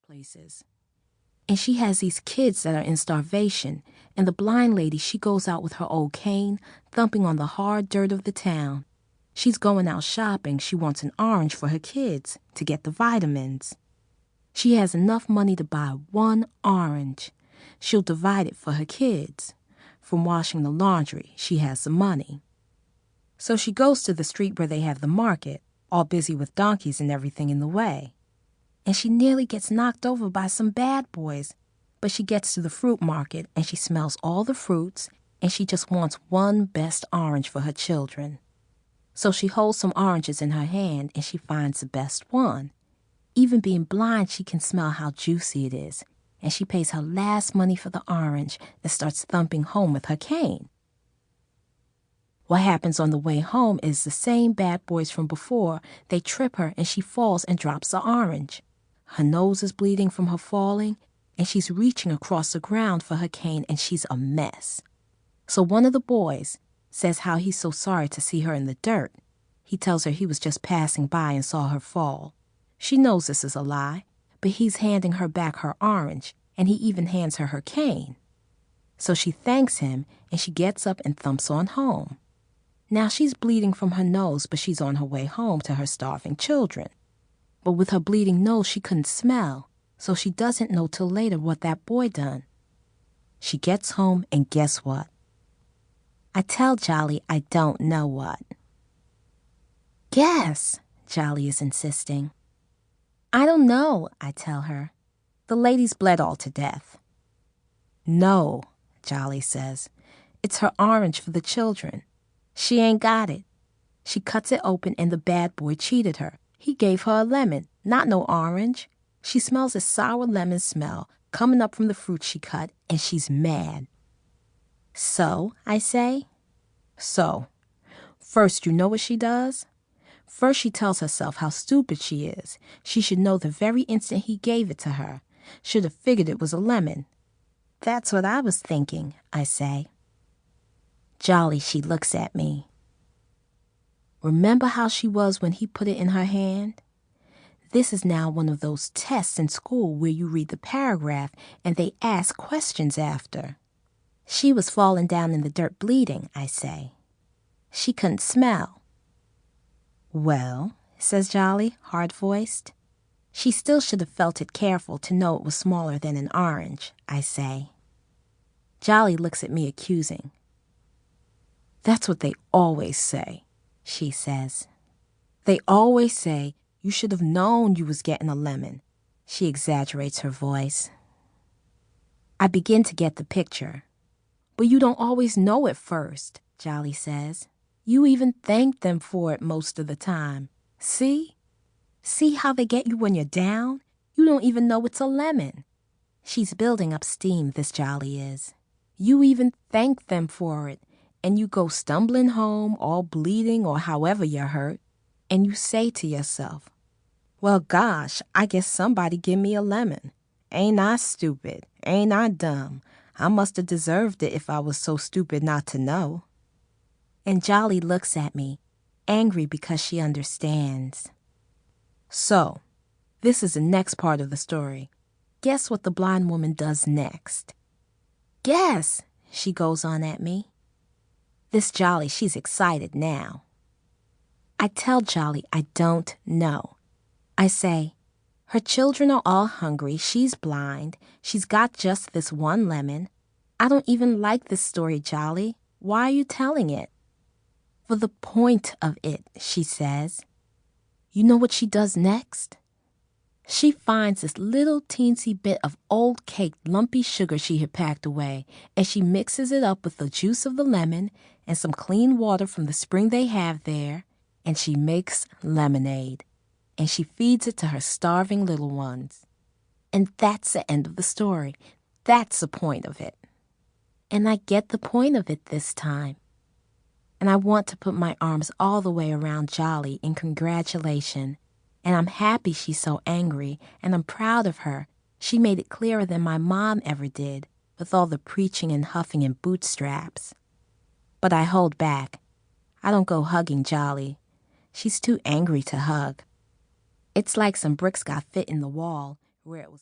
places. And she has these kids that are in starvation, and the blind lady, she goes out with her old cane, thumping on the hard dirt of the town. She's going out shopping. She wants an orange for her kids to get the vitamins. She has enough money to buy one orange. She'll divide it for her kids. From washing the laundry, she has the money. So she goes to the street where they have the market, all busy with donkeys and everything in the way. And she nearly gets knocked over by some bad boys. But she gets to the fruit market, and she smells all the fruits, and she just wants one best orange for her children. So she holds some oranges in her hand, and she finds the best one. Even being blind, she can smell how juicy it is, and she pays her last money for the orange and starts thumping home with her cane. What happens on the way home is the same bad boys from before. They trip her, and she falls and drops the orange. Her nose is bleeding from her falling, and she's reaching across the ground for her cane, and she's a mess. So one of the boys says how he's so sorry to see her in the dirt. He tells her he was just passing by and saw her fall. She knows this is a lie, but he's handing her back her orange, and he even hands her her cane. So she thanks him, and she gets up and thumps on home. Now she's bleeding from her nose, but she's on her way home to her starving children. But with her bleeding nose, she couldn't smell, so she doesn't know till later what that boy done. She gets home, and guess what? I tell Jolly I don't know what. Guess, Jolly is insisting. I don't know, I tell her. The lady's bled all to death. No, Jolly says. It's her orange for the children. She ain't got it. She cuts it open, and the bad boy cheated her. He gave her a lemon, not no orange. She smells a sour lemon smell coming up from the fruit she cut, and she's mad. So, I say. So, first, you know what she does? First, she tells herself how stupid she is. She should know the very instant he gave it to her. Should have figured it was a lemon. That's what I was thinking, I say. Jolly, she looks at me. Remember how she was when he put it in her hand? This is now one of those tests in school where you read the paragraph and they ask questions after. She was falling down in the dirt bleeding, I say. She couldn't smell. Well, says Jolly, hard-voiced. She still should have felt it careful to know it was smaller than an orange, I say. Jolly looks at me accusing. That's what they always say, she says. They always say you should have known you was getting a lemon. She exaggerates her voice. I begin to get the picture. But you don't always know at first, Jolly says. You even thank them for it most of the time. See? See how they get you when you're down? You don't even know it's a lemon. She's building up steam, this Jolly is. You even thank them for it, and you go stumbling home, all bleeding or however you're hurt, and you say to yourself, well, gosh, I guess somebody give me a lemon. Ain't I stupid? Ain't I dumb? I must have deserved it if I was so stupid not to know. And Jolly looks at me, angry because she understands. So, this is the next part of the story. Guess what the blind woman does next? Guess, she goes on at me. This Jolly, she's excited now. I tell Jolly I don't know. I say, her children are all hungry, she's blind, she's got just this one lemon. I don't even like this story, Jolly. Why are you telling it? For the point of it, she says. You know what she does next? She finds this little teensy bit of old caked lumpy sugar she had packed away, and she mixes it up with the juice of the lemon and some clean water from the spring they have there, and she makes lemonade, and she feeds it to her starving little ones. And that's the end of the story. That's the point of it. And I get the point of it this time. And I want to put my arms all the way around Jolly in congratulation. And I'm happy she's so angry, and I'm proud of her. She made it clearer than my mom ever did, with all the preaching and huffing and bootstraps. But I hold back. I don't go hugging Jolly. She's too angry to hug. It's like some bricks got fit in the wall where it was